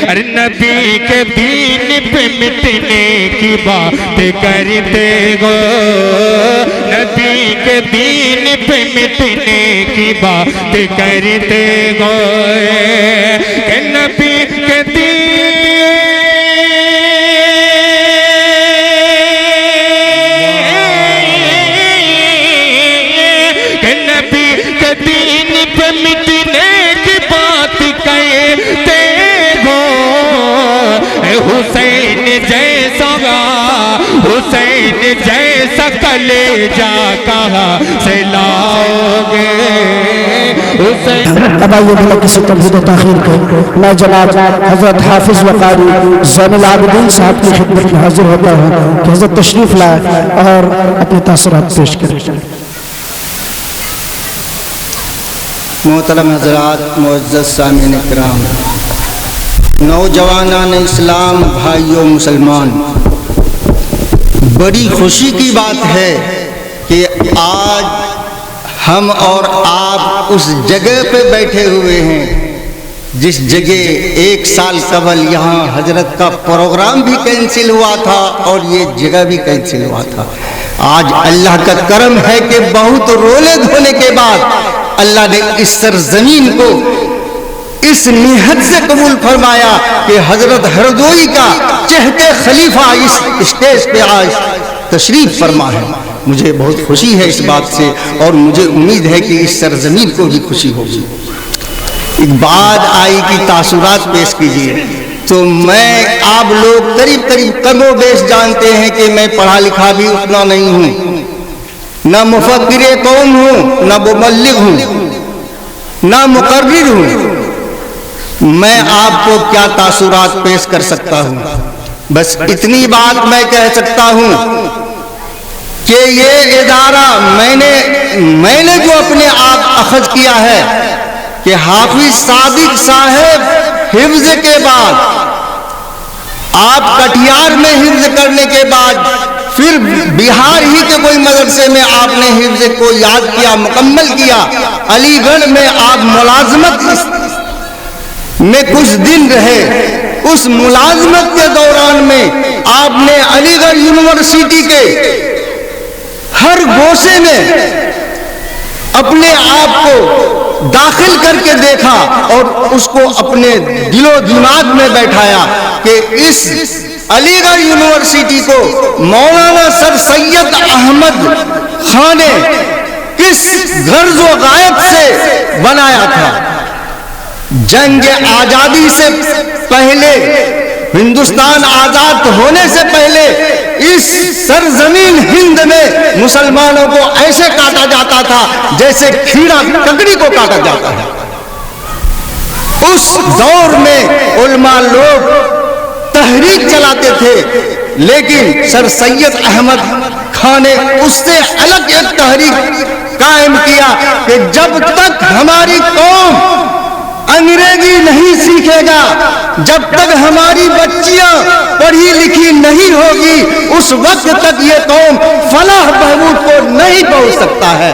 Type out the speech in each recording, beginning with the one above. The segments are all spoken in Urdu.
ارے نبی کے دین پہ مٹنے کی بات کرتے ہو، نبی کے دین پہ مٹنے کی بات کرتے ہو، کہ نبی کے دین پہ مٹنے کی بات کہتے ہو، حسین جیسا حسین جیسا کلیجہ کہاں سے لاؤ گے حسین۔ اب آئیے بلا کسی تمہید و تاخیر کو میں جناب حضرت حافظ و قاری زین العابدین صاحب کی خدمت میں حاضر ہوتا ہوں کہ حضرت تشریف لائے اور اپنے تاثرات پیش کریں۔ محترم حضرات، معزز سامعین کرام، نوجوانان اسلام، بھائیوں مسلمان، بڑی خوشی کی بات ہے کہ آج ہم اور آپ اس جگہ پہ بیٹھے ہوئے ہیں جس جگہ 1 سال قبل یہاں حضرت کا پروگرام بھی کینسل ہوا تھا اور یہ جگہ بھی کینسل ہوا تھا۔ آج اللہ کا کرم ہے کہ بہت رولے دھونے کے بعد اللہ نے اس سرزمین کو اس نہت سے قبول فرمایا کہ حضرت ہردوئی کا چہتے خلیفہ اس اسٹیج پہ آج تشریف فرما ہے۔ مجھے بہت خوشی ہے اس بات سے اور مجھے امید ہے کہ اس سرزمین کو بھی خوشی ہوگی۔ ایک بات آئی کی تاثرات پیش کیجیے۔ تو میں آپ لوگ قریب کم و بیش جانتے ہیں کہ میں پڑھا لکھا بھی اتنا نہیں ہوں، نہ مفکر قوم ہوں، نہ مبلغ ہوں، نہ مقرر ہوں۔ میں آپ کو کیا تاثرات پیش کر سکتا ہوں؟ بس اتنی بات میں کہہ سکتا ہوں کہ یہ ادارہ میں نے جو اپنے آپ اخذ کیا ہے کہ حافظ صادق صاحب حفظ کے بعد، آپ کٹیہار میں حفظ کرنے کے بعد پھر بہار ہی کے کوئی مدرسے میں آپ نے حفظ کو یاد کیا، مکمل کیا، علی گڑھ میں آپ ملازمت میں کچھ دن رہے، اس ملازمت کے دوران میں آپ نے علی گڑھ یونیورسٹی کے ہر گوشے میں اپنے آپ کو داخل کر کے دیکھا اور اس کو اپنے دل و دماغ میں بیٹھایا کہ اس علی گڑھ یونیورسٹی کو مولانا سر سید احمد خان نے کس غرض و غایت سے بنایا تھا۔ جنگ آزادی سے پہلے، ہندوستان آزاد ہونے سے پہلے اس سرزمین ہند میں مسلمانوں کو ایسے کاٹا جاتا تھا جیسے کھیڑا ککڑی کو کاٹا جاتا ہے۔ اس دور میں علماء لوگ تحریک چلاتے تھے، لیکن سر سید احمد خان نے اس سے الگ ایک تحریک قائم کیا کہ جب تک ہماری قوم انگریزی نہیں سیکھے گا، جب تک ہماری بچیاں پڑھی لکھی نہیں ہوگی، اس وقت تک یہ قوم فلاح بہبود کو نہیں پہنچ سکتا ہے۔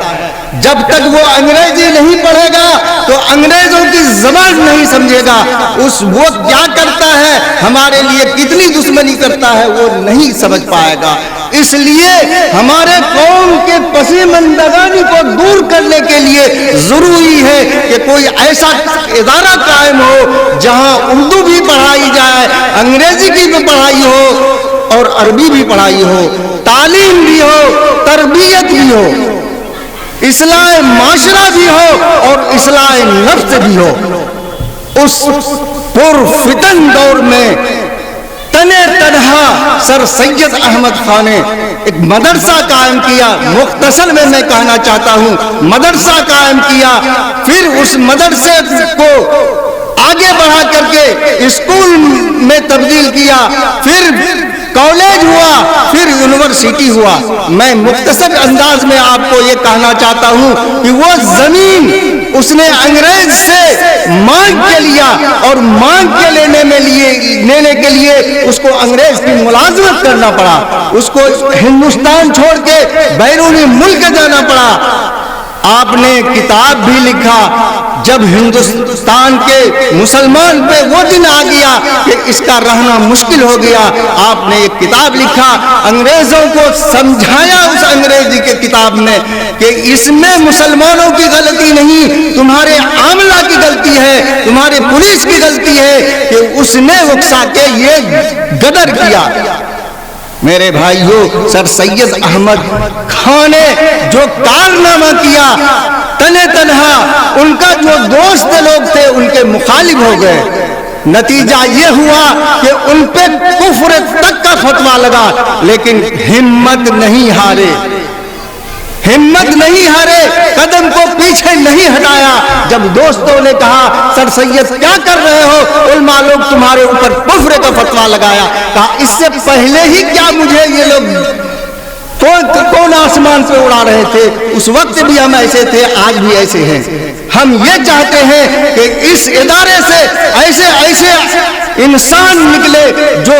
جب تک وہ انگریزی نہیں پڑھے گا تو انگریزوں کی زبان نہیں سمجھے گا، وہ کیا کرتا ہے، ہمارے لیے کتنی دشمنی کرتا ہے، وہ نہیں سمجھ پائے گا۔ اس لیے ہمارے قوم کے پسماندگانی کو دور کرنے کے لیے ضروری ہے کہ کوئی ایسا ادارہ قائم ہو جہاں اردو بھی پڑھائی جائے، انگریزی کی بھی پڑھائی ہو اور عربی بھی پڑھائی ہو، تعلیم بھی ہو، تربیت بھی ہو، اصلاح معاشرہ بھی ہو اور اصلاح نفس بھی ہو۔ اس پرفتن دور میں تنہا سر سید احمد خان نے ایک مدرسہ قائم کیا۔ مختصر میں کہنا چاہتا ہوں، مدرسہ قائم کیا، پھر اس مدرسے کو آگے بڑھا کر کے اسکول میں تبدیل کیا، پھر کالج ہوا، پھر یونیورسٹی ہوا۔ میں مختصر انداز میں آپ کو یہ کہنا چاہتا ہوں کہ وہ زمین اس نے انگریز سے مانگ کے لیا اور مانگ کے لینے کے لیے اس کو انگریز کی ملازمت کرنا پڑا، اس کو ہندوستان چھوڑ کے بیرونی ملک جانا پڑا۔ آپ نے کتاب بھی لکھا، جب ہندوستان کے مسلمان پہ وہ دن آ گیا کہ اس کا رہنا مشکل ہو گیا، آپ نے ایک کتاب لکھا، انگریزوں کو سمجھایا اس انگریزی کے کتاب میں کہ اس میں مسلمانوں کی غلطی نہیں، تمہارے عاملہ کی غلطی ہے، تمہارے پولیس کی غلطی ہے کہ اس نے اکسا کے یہ غدر کیا۔ میرے بھائیوں، سر سید احمد خان نے جو کارنامہ کیا، تنہ تنہا ان کا جو دوست لوگ تھے ان کے مخالف ہو گئے، نتیجہ یہ ہوا کہ ان پہ کفر تک کا فتویٰ لگا، لیکن ہمت نہیں ہارے، ہمت نہیں ہارے، قدم کو پیچھے نہیں ہٹایا۔ جب دوستوں نے کہا سر سید کیا کر رہے ہو، علماء لوگ تمہارے اوپر کفر کا فتویٰ لگایا، کہا اس سے پہلے ہی کیا مجھے یہ لوگ کون آسمان پہ اڑا رہے تھے، اس وقت بھی ہم ایسے تھے، آج بھی ایسے ہیں۔ ہم یہ چاہتے ہیں کہ اس ادارے سے ایسے ایسے انسان نکلے جو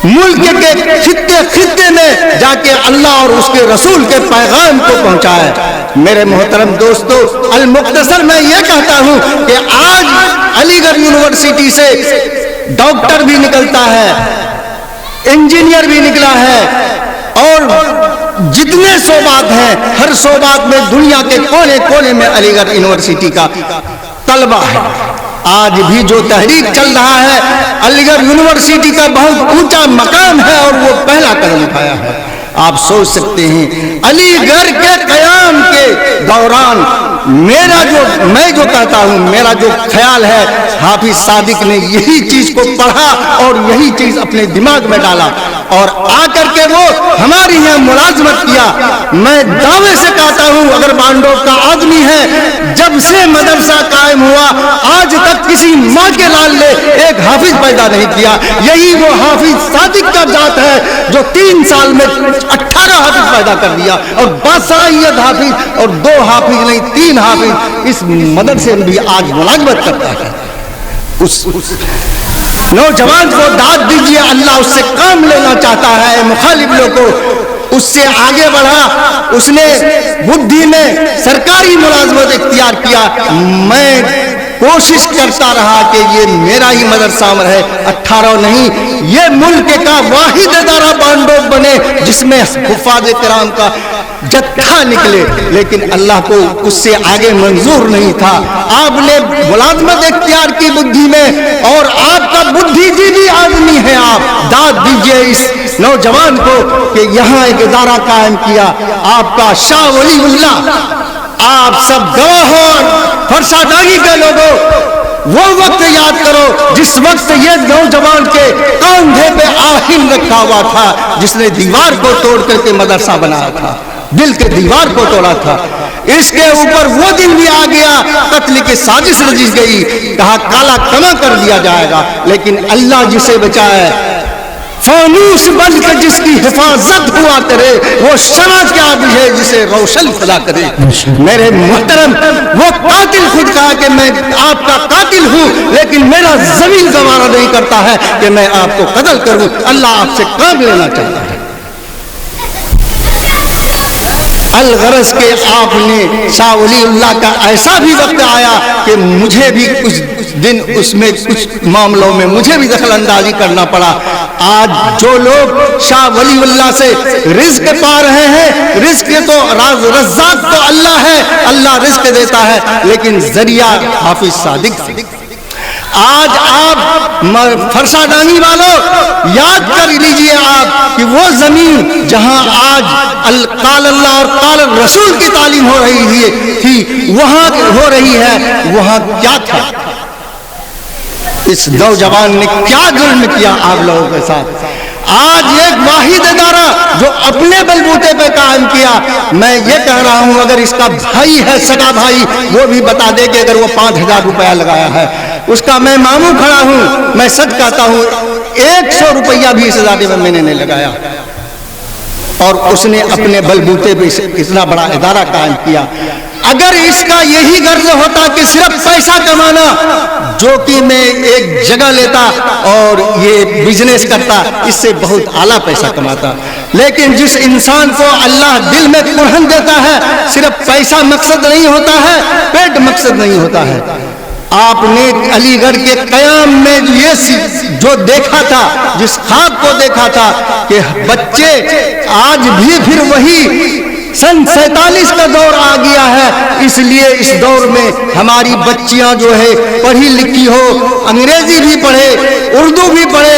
ملک کے خطے خطے میں جا کے اللہ اور اس کے رسول کے پیغام کو پہنچائے۔ میرے محترم دوستو، المختصر میں یہ کہتا ہوں کہ آج علی گڑھ یونیورسٹی سے ڈاکٹر بھی نکلتا ہے، انجینئر بھی نکلا ہے، اور جتنے شعبات ہیں ہر شعبات میں دنیا کے کونے کونے میں علی گڑھ یونیورسٹی کا طلبہ ہے۔ آج بھی جو تحریک چل رہا ہے، علی گڑھ یونیورسٹی کا بہت اونچا مقام ہے اور وہ پہلا قدم اٹھایا ہے۔ آپ سوچ سکتے ہیں علی گڑھ کے قیام کے دوران میں جو کہتا ہوں، میرا جو خیال ہے، حافظ صادق نے یہی چیز کو پڑھا اور یہی چیز اپنے دماغ میں ڈالا اور آ کر کے وہ ہماری یہاں ملازمت کیا۔ میں دعوے سے کہتا ہوں اگر بانڈو کا آدمی ہے، جب سے مدرسہ قائم ہوا آج تک کسی ماں کے لال نے ایک حافظ پیدا نہیں کیا۔ یہی وہ حافظ صادق کا ذات ہے جو 3 سال میں 18 حافظ پیدا کر دیا، اور باصلاحیت حافظ، اور 2 حافظ نہیں 3 حافظ اس مدرسے میں بھی آج ملازمت کرتا ہے۔ اس نوجوان کو داد دیجیے، اللہ اس سے کام لینا چاہتا ہے۔ مخالف لوگوں کو اس سے آگے بڑھا، اس نے بدھی میں سرکاری ملازمت اختیار کیا۔ میں کوشش کرتا رہا کہ یہ میرا ہی مدرسہ رہے، 18 نہیں، یہ ملک کا واحد ادارہ بانڈو بنے جس میں حفاظ کرام کا جتھا نکلے، لیکن اللہ کو اس سے آگے منظور نہیں تھا۔ آپ نے ملازمت اختیار کی بدھی میں، اور آپ کا بدھی جیوی آدمی ہے، آپ داد دیجئے اس نوجوان کو کہ یہاں ایک ادارہ قائم کیا۔ آپ کا شاہ ولی اللہ، آپ سب گواہ ہو، فرشا ڈانگی کے لوگوں، وہ وقت یاد کرو جس وقت یہ نوجوان کے کاندھے پہ آہن رکھا ہوا تھا، جس نے دیوار کو توڑ کر کے مدرسہ بنایا تھا، دل کے دیوار کو توڑا تھا۔ اس کے اوپر وہ دن بھی آ گیا، قتل کی سازش رچی گئی، کہا کالا کما کر دیا جائے گا، لیکن اللہ جسے بچائے، فانوس بن کے جس کی حفاظت ہوا کرے، وہ شمع کیا بھی ہے جسے روشن خدا کرے۔ میرے محترم، وہ قاتل خود کہا کہ میں آپ کا قاتل ہوں، لیکن میرا زمین گوارا نہیں کرتا ہے کہ میں آپ کو قتل کروں۔ اللہ آپ سے کام لینا چاہتا ہے۔ الغرض کے آپ نے شاہ ولی اللہ کا ایسا بھی وقت آیا کہ مجھے بھی کچھ دن اس میں کچھ معاملوں میں مجھے بھی دخل اندازی کرنا پڑا۔ آج جو لوگ شاہ ولی اللہ سے رزق پا رہے ہیں، رزق تو رزاق تو اللہ ہے، اللہ رزق دیتا ہے، لیکن ذریعہ حافظ صادق۔ آج آپ فرشا ڈانگی والوں یاد کر لیجئے آپ کہ وہ زمین جہاں آج قال اللہ اور قال رسول کی تعلیم ہو رہی تھی، وہاں ہو رہی ہے، وہاں کیا تھا؟ اس نوجوان نے کیا ظلم کیا آپ لوگوں کے ساتھ؟ آج ایک واحد ادارہ جو اپنے بلبوتے پہ قائم کیا۔ میں یہ کہہ رہا ہوں اگر اس کا بھائی ہے، سگا بھائی، وہ بھی بتا دے کہ اگر وہ 5000 روپیہ لگایا ہے، اس کا میں ماموں کھڑا ہوں، میں سچ کہتا ہوں 100 روپیہ بھی اس ادارے میں میں نے نہیں لگایا، اور اس نے اپنے بلبوتے پہ اتنا بڑا ادارہ قائم کیا۔ اگر اس کا یہی غرض ہوتا کہ صرف پیسہ کمانا، جو کہ میں ایک جگہ لیتا اور یہ بزنس کرتا، اس سے بہت اعلیٰ پیسہ کماتا، لیکن جس انسان کو اللہ دل میں قرآن دیتا ہے، صرف پیسہ مقصد نہیں ہوتا ہے، پیٹ مقصد نہیں ہوتا ہے۔ آپ نے علی گڑھ کے قیام میں یہ جو دیکھا تھا، جس خواب کو دیکھا تھا کہ بچے آج بھی پھر وہی سن 47 کا دور آ گیا ہے، اس لیے اس دور میں ہماری بچیاں جو ہے پڑھی لکھی ہو، انگریزی بھی پڑھے، اردو بھی پڑھے،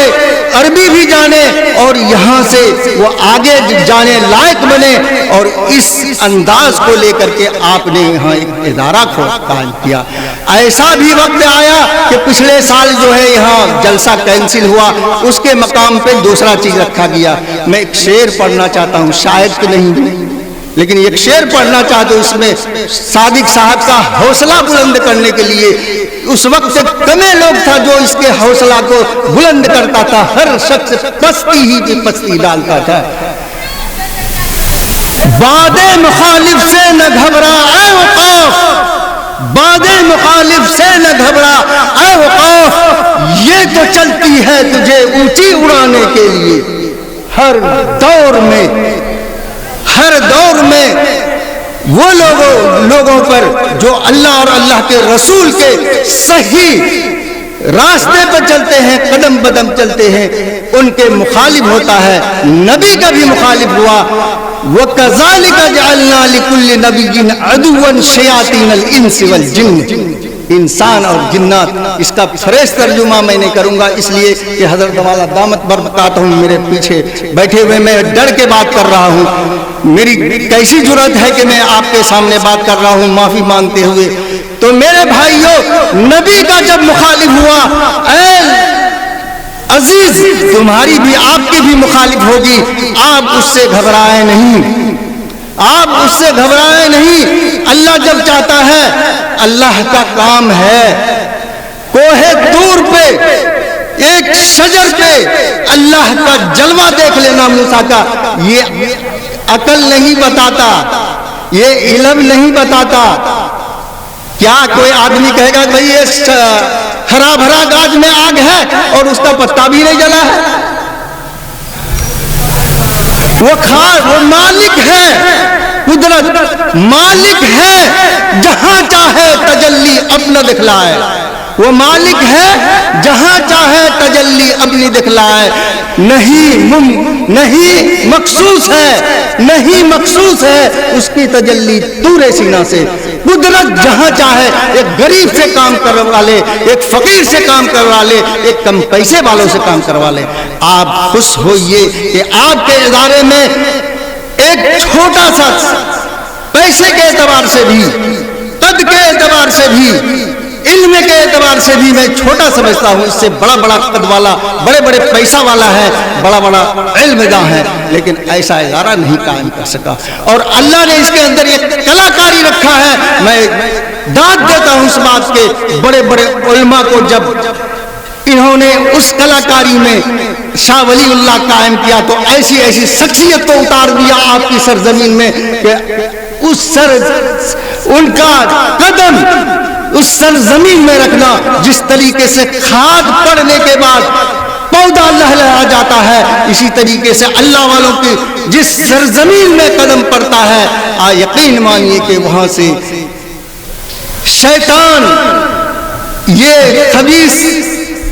عربی بھی جانے اور یہاں سے وہ آگے جانے لائق بنے، اور اس انداز کو لے کر کے آپ نے یہاں ایک ادارہ کو قائم کیا۔ ایسا بھی وقت آیا کہ پچھلے سال جو ہے یہاں جلسہ کینسل ہوا، اس کے مقام پہ دوسرا چیز رکھا گیا۔ میں ایک شعر پڑھنا چاہتا ہوں، شاید کہ نہیں لیکن ایک شعر پڑھنا چاہتا ہوں، اس میں صادق صاحب کا حوصلہ بلند کرنے کے لیے، اس وقت کمے لوگ تھا جو اس کے حوصلہ کو بلند کرتا تھا، ہر شخص پستی ہی کی پستی ڈالتا تھا۔ باد مخالف سے نہ گھبرا اے وقوف، باد مخالف سے نہ گھبرا اے وقوف، یہ تو چلتی ہے تجھے اونچی اڑانے کے لیے۔ ہر دور میں وہ لوگوں پر جو اللہ اور اللہ کے رسول کے صحیح راستے پر چلتے ہیں، قدم بدم چلتے ہیں، ان کے مخالف ہوتا ہے۔ نبی کا بھی مخالف ہوا۔ وَكَذَلِكَ جَعَلْنَا لِكُلِّ نَبِيٍّ عَدُوًّا شَيَاطِينَ الْإِنسِ وَالْجِنِّ۔ انسان اور جنات، اس کا فریش ترجمہ میں نہیں کروں گا، اس لیے کہ حضرت والا دامت برکاتہ میرے پیچھے بیٹھے ہوئے، میں ڈر کے بات کر رہا ہوں۔ میری کیسی جرأت ہے کہ میں آپ کے سامنے بات کر رہا ہوں معافی مانگتے ہوئے۔ تو میرے بھائیوں، نبی کا جب مخالف ہوا، اے عزیز تمہاری بھی، آپ کی بھی مخالف ہوگی، آپ اس سے گھبرائے نہیں، آپ اس سے گھبرائے نہیں۔ اللہ جب چاہتا ہے، اللہ کا کام ہے، کوہ طور پہ ایک شجر پہ اللہ کا جلوہ دیکھ لینا موسیٰ کا، یہ عقل نہیں بتاتا، یہ علم نہیں بتاتا۔ کیا کوئی آدمی کہے گا بھئی یہ ہرا بھرا گاج میں آگ ہے اور اس کا پتا بھی نہیں جلا ہے؟ وہ مالک ہے، قدرت مالک ہے، جہاں چاہے تجلی اپنا دکھلائے۔ وہ مالک ہے، جہاں چاہے تجلی اپنی دکھلائے۔ نہیں مخصوص ہے اس کی تجلی طور سینہ سے۔ قدرت جہاں چاہے، ایک غریب سے کام کروا لے، ایک فقیر سے کام کروا لے، ایک کم پیسے والوں سے کام کروا لے۔ آپ خوش ہوئیے کہ آپ کے ادارے میں ایک چھوٹا سا، پیسے کے اعتبار سے بھی، قد کے اعتبار سے بھی، علم کے اعتبار سے بھی میں چھوٹا سمجھتا ہوں، اس سے بڑا بڑا قد والا، بڑے بڑے پیسہ والا ہے، بڑا بڑا علم داں ہے، لیکن ایسا ادارہ نہیں قائم کر سکا۔ اور اللہ نے اس کے اندر ایک کلاکاری رکھا ہے۔ میں داد دیتا ہوں اس بات کے، بڑے بڑے علماء کو جب انہوں نے اس کلاکاری میں شاہ ولی اللہ قائم کیا تو ایسی ایسی شخصیت کو اتار دیا آپ کی سرزمین میں کہ ان کا قدم اس سرزمین میں رکھنا، جس طریقے سے کھاد پڑنے کے بعد پودا لہلہا جاتا ہے، اسی طریقے سے اللہ والوں کی جس سرزمین میں قدم پڑتا ہے، یقین مانیے کہ وہاں سے شیطان، یہ خبیث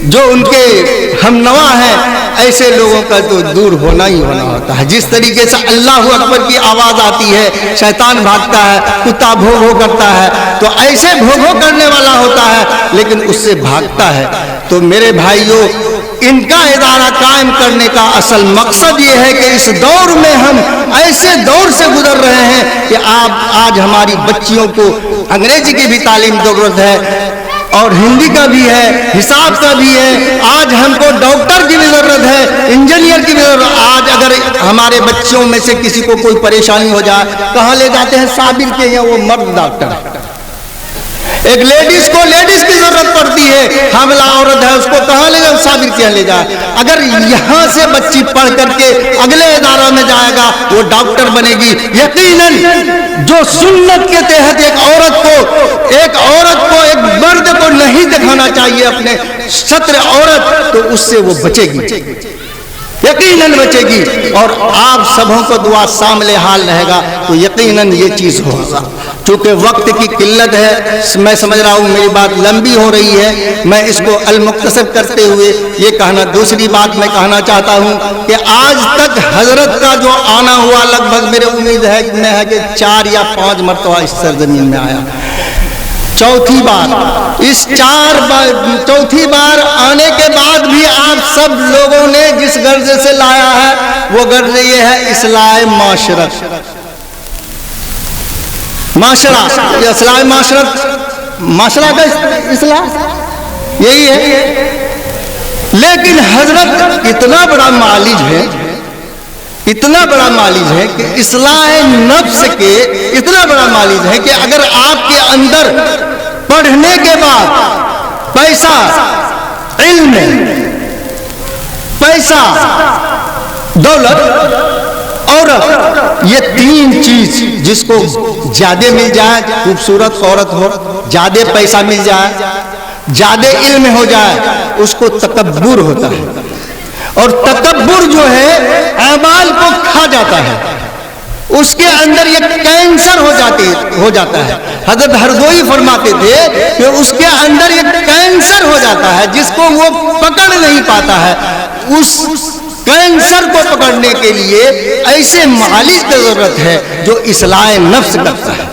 جو ان کے ہم نوا ہیں، ایسے لوگوں کا تو دور ہونا ہی ہونا ہوتا ہے۔ جس طریقے سے اللہ اکبر کی آواز آتی ہے، شیطان بھاگتا ہے، کتا بھو بھو کرتا ہے، تو ایسے بھو بھو کرنے والا ہوتا ہے لیکن اس سے بھاگتا ہے۔ تو میرے بھائیوں، ان کا ادارہ قائم کرنے کا اصل مقصد یہ ہے کہ اس دور میں ہم ایسے دور سے گزر رہے ہیں کہ آج ہماری بچیوں کو انگریزی کی بھی تعلیم ضرورت ہے، اور ہندی کا بھی ہے، حساب کا بھی ہے، آج ہم کو ڈاکٹر کی بھی ضرورت ہے، انجینئر کی بھی ضرورت۔ آج اگر ہمارے بچوں میں سے کسی کو کوئی پریشانی ہو جائے، کہاں لے جاتے ہیں؟ صابر کے ہیں، وہ مرد ڈاکٹر ہے۔ ایک لیڈیز کو لیڈیز کی ضرورت پڑتی ہے، حاملہ عورت ہے، اس کو کہاں لے جائے؟ صابر کے لے جائے۔ اگر یہاں سے بچی پڑھ کر کے اگلے ادارہ میں جائے گا، وہ ڈاکٹر بنے گی۔ یقیناً جو سنت کے تحت ایک عورت کو ایک مرد کو نہیں دکھانا چاہیے اپنے ستر عورت، تو اس سے وہ بچے گی۔ یقیناً بچے گی، اور آپ سبوں کو دعا شامل حال رہے گا تو یقیناً یہ چیز ہوگا۔ چونکہ وقت کی قلت ہے، میں سمجھ رہا ہوں میری بات لمبی ہو رہی ہے، میں اس کو المختصر کرتے ہوئے یہ کہنا، دوسری بات میں کہنا چاہتا ہوں کہ آج تک حضرت کا جو آنا ہوا لگ بھگ میرے امید ہے کہ 4 یا 5 مرتبہ اس سرزمین میں آیا۔ چوتھی بار آنے کے بعد بھی آپ سب لوگوں نے جس غرض سے لایا ہے وہ غرض یہ ہے اصلاح معاشرت، اصلاح معاشرہ کا اصلاح یہی ہے۔ لیکن حضرت اتنا بڑا معالج ہے کہ اصلاح نفس کے اتنا بڑا معالج ہے کہ اگر آپ کے اندر پڑھنے کے بعد پیسہ، علم، پیسہ، دولت، عورت، یہ 3 چیز جس کو زیادہ مل جائے، خوبصورت عورت ہو، زیادہ پیسہ مل جائے، زیادہ علم ہو جائے، اس کو تکبر ہوتا ہے، اور تکبر جو ہے اعمال کو کھا جاتا ہے، اس کے اندر یہ کینسر ہو جاتا ہے۔ حضرت ہردوئی فرماتے تھے کہ اس کے اندر یہ کینسر ہو جاتا ہے جس کو وہ پکڑ نہیں پاتا ہے۔ اس کینسر کو پکڑنے کے لیے ایسے معالج کی ضرورت ہے جو اصلاح نفس کرتا ہے۔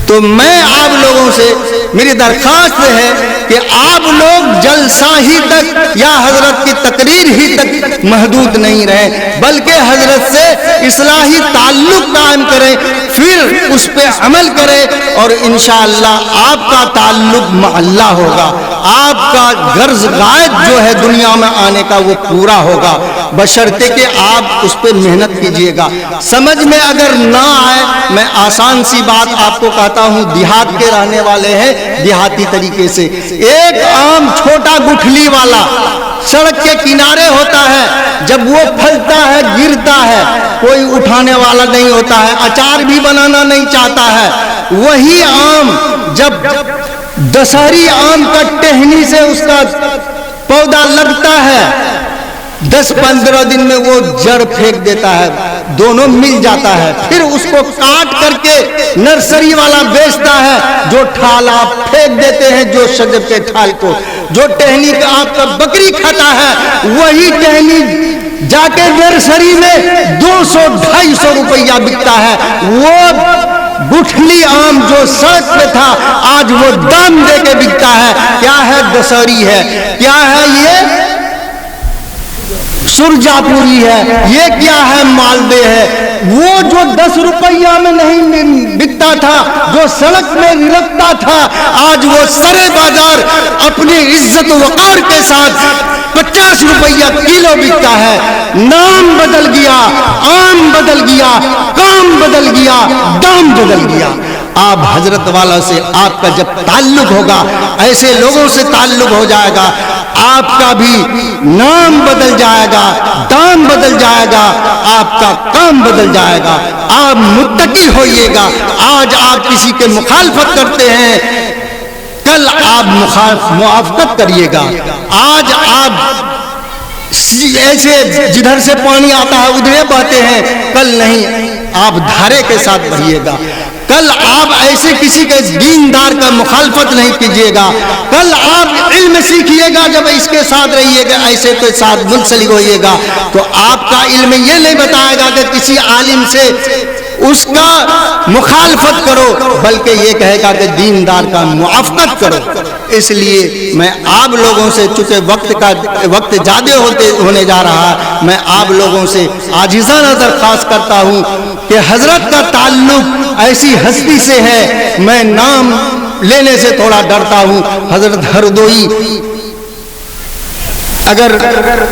تو میں آپ لوگوں سے میری درخواست ہے کہ آپ لوگ جلسہ ہی تک یا حضرت کی تقریر ہی تک محدود نہیں رہیں، بلکہ حضرت سے اصلاحی تعلق قائم کریں، پھر اس پہ عمل کریں، اور انشاءاللہ آپ کا تعلق مع اللہ ہوگا، آپ کا غرض غائب جو ہے دنیا میں آنے کا وہ پورا ہوگا، بشرطے کہ آپ اس پہ محنت کیجئے گا۔ سمجھ میں اگر نہ آئے، میں آسان سی بات آپ کو کہتا ہوں، دیہات کے رہنے والے ہیں، دیہاتی طریقے سے ایک عام چھوٹا گٹھلی والا سڑک کے کنارے ہوتا ہے، جب وہ پھلتا ہے، گرتا ہے، کوئی اٹھانے والا نہیں ہوتا ہے، اچار بھی بنانا نہیں چاہتا ہے۔ وہی آم جب دسہری آم کا ٹہنی سے اس کا پودا لگتا ہے، 10-15 دن میں وہ جڑ پھینک دیتا ہے، دونوں مل جاتا ہے، پھر اس کو کاٹ کر کے نرسری والا بیچتا ہے، جو ٹھال آپ پھینک دیتے ہیں، جو شجر کے ٹھال کو، جو ٹہنی کا آپ کا بکری کھاتا ہے، وہی ٹہنی جا کے نرسری میں 200-250 روپیہ بکتا ہے۔ وہ گٹھلی آم جو سڑک پہ تھا آج وہ دام دے کے بکتا ہے۔ کیا ہے؟ دسہری ہے۔ کیا ہے یہ؟ سرجا پوری ہے۔ یہ کیا ہے؟ مالدے ہے۔ وہ جو 10 روپیہ میں نہیں بکتا تھا، جو سڑک میں رکھتا تھا، آج وہ سرے بازار اپنی عزت و وقار کے ساتھ 50 روپیہ کلو بکتا ہے۔ نام بدل گیا، آم بدل گیا، کام بدل گیا، دام بدل گیا۔ آپ حضرت والا سے آپ کا جب تعلق ہوگا، ایسے لوگوں سے تعلق ہو جائے گا، آپ کا بھی نام بدل جائے گا، دام بدل جائے گا، آپ کا کام بدل جائے گا، آپ متقی ہوئیے گا۔ آج آپ کسی کے مخالفت کرتے ہیں، کل آپ موافقت کریے گا۔ آج آپ ایسے جدھر سے پانی آتا ہے ادھر بہتے ہیں، کل نہیں، آپ دھارے کے ساتھ بہیے گا۔ کل آپ ایسے کسی کے دیندار کا مخالفت نہیں کیجیے گا۔ کل آپ علم سیکھیے گا، جب اس کے ساتھ رہیے گا، ایسے کے ساتھ منسلک ہوئیے گا، تو آپ کا علم یہ نہیں بتائے گا کہ کسی عالم سے اس کا مخالفت کرو، بلکہ یہ کہے گا کہ دیندار کا موافقت کرو۔ اس لیے میں آپ لوگوں سے، چونکہ وقت زیادہ ہونے جا رہا ہے، میں آپ لوگوں سے عاجزانہ درخواست کرتا ہوں کہ حضرت کا تعلق ایسی ہستی سے ہے، میں نام لینے سے تھوڑا ڈرتا ہوں۔ حضرت ہردوئی، اگر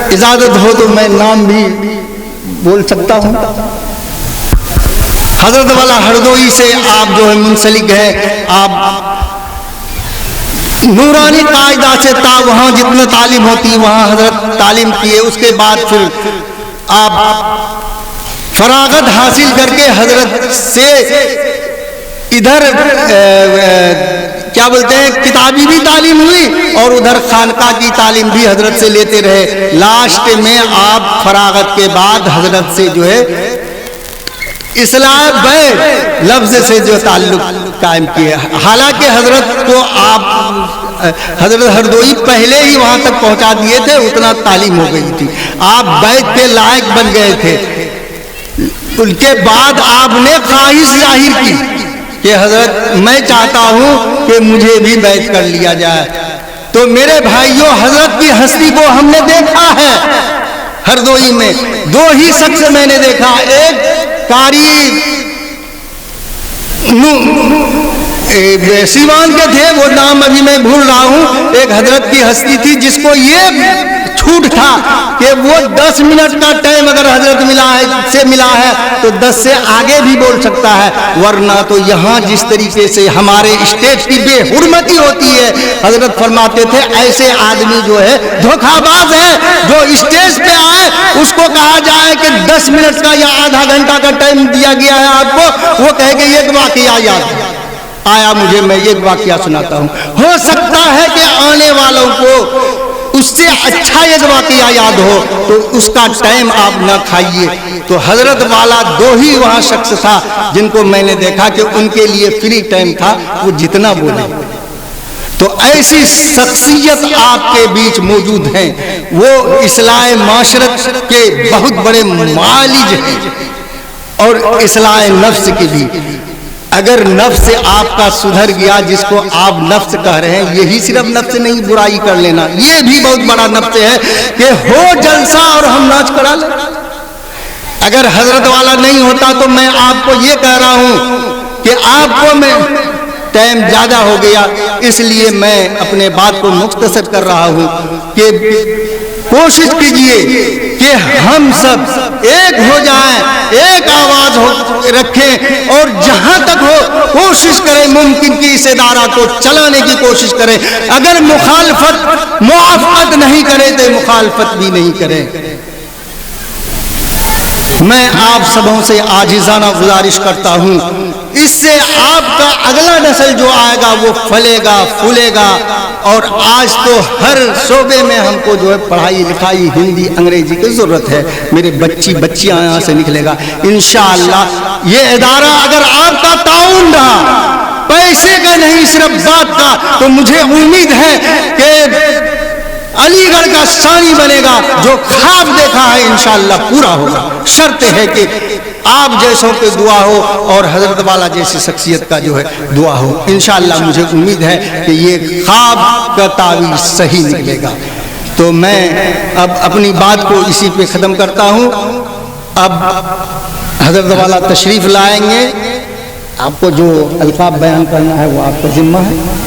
اجازت ہو تو میں نام بھی بول سکتا ہوں۔ حضرت والا ہردوئی سے آپ جو ہے منسلک ہے، آپ نورانی قاعدہ سے وہاں جتنا تعلیم ہوتی وہاں حضرت تعلیم کیے، اس کے بعد پھر آپ فراغت حاصل کر کے حضرت سے ادھر کیا بولتے ہیں کتابی بھی تعلیم ہوئی اور ادھر خانقاہ کی تعلیم بھی حضرت سے لیتے رہے. لاسٹ میں آپ فراغت کے بعد حضرت سے جو ہے اصلاح بیت لفظ سے جو تعلق قائم کیا. حالانکہ حضرت کو آپ حضرت ہردوئی پہلے ہی وہاں تک پہنچا دیے تھے, اتنا تعلیم ہو گئی تھی, آپ بیت کے لائق بن گئے تھے. ان کے بعد آپ نے خواہش ظاہر کی کہ حضرت میں چاہتا ہوں کہ مجھے بھی بیعت کر لیا جائے. تو میرے بھائیوں, حضرت کی ہستی کو ہم نے دیکھا ہے ہردوئی میں. دو ہی شخص میں نے دیکھا, ایک قاری سیوان کے تھے, وہ نام ابھی میں بھول رہا ہوں. ایک حضرت کی ہستی تھی جس کو یہ چھوٹ تھا کہ وہ 10 منٹ کا ٹائم اگر حضرت ملا ہے تو 10 سے آگے بھی بول سکتا ہے, ورنہ تو یہاں جس طریقے سے ہمارے اسٹیج کی بے حرمتی ہوتی ہے, حضرت فرماتے تھے ایسے آدمی جو ہے دھوکہ باز ہے. جو اسٹیج پہ آئے اس کو کہا جائے کہ 10 منٹ کا یا آدھا گھنٹہ کا ٹائم دیا گیا ہے آپ کو, وہ کہے کہ ایک واقعہ یاد آیا مجھے, میں ایک واقعہ سناتا ہوں. ہو سکتا ہے کہ آنے والوں کو اس سے اچھا ایک واقعہ یاد ہو, تو اس کا ٹائم آپ نہ کھائیے. تو حضرت والا دو ہی وہاں شخص تھا جن کو میں نے دیکھا کہ ان کے لیے فری ٹائم تھا, وہ جتنا بولے. تو ایسی شخصیت آپ کے بیچ موجود ہیں, وہ اصلاح معاشرت کے بہت بڑے معالج ہیں اور اصلاح نفس کے بھی. اگر نفس آپ کا سدھر گیا, جس کو آپ نفس کہہ رہے ہیں, یہی صرف نفس نہیں, برائی کر لینا یہ بھی بہت بڑا نفس ہے کہ ہو جلسہ اور ہم ناچ کرا لیں. اگر حضرت والا نہیں ہوتا تو میں آپ کو یہ کہہ رہا ہوں کہ آپ کو میں ٹائم زیادہ ہو گیا, اس لیے میں اپنے بات کو مختصر کر رہا ہوں کہ کوشش کیجئے کہ ہم سب ایک ہو جائیں, ایک آواز رکھیں, اور جہاں تک ہو کوشش کریں ممکن کی اس ادارہ کو چلانے کی کوشش کریں. اگر مخالفت موافقت نہیں کرے تو مخالفت بھی نہیں کریں. میں آپ سبوں سے عاجزانہ گزارش کرتا ہوں, اس سے آپ کا اگلا نسل جو آئے گا وہ پھلے گا پھولے گا. اور آج تو ہر شعبے میں ہم کو جو ہے پڑھائی لکھائی ہندی انگریزی کی ضرورت ہے. میرے بچیاں یہاں سے نکلے گا انشاءاللہ. یہ ادارہ اگر آپ کا تعاون رہا, پیسے کا نہیں صرف ذات کا, تو مجھے امید ہے کہ علی گڑھ کا ثانی بنے گا. جو خواب دیکھا ہے انشاءاللہ پورا ہوگا. شرط ہے کہ آپ جیسوں کے دعا ہو اور حضرت والا جیسی شخصیت کا جو ہے دعا ہو. انشاءاللہ مجھے امید ہے کہ یہ خواب کا تعبیر صحیح نکلے گا. تو میں اب اپنی بات کو اسی پہ ختم کرتا ہوں. اب حضرت والا تشریف لائیں گے, آپ کو جو القاب بیان کرنا ہے وہ آپ کا ذمہ ہے.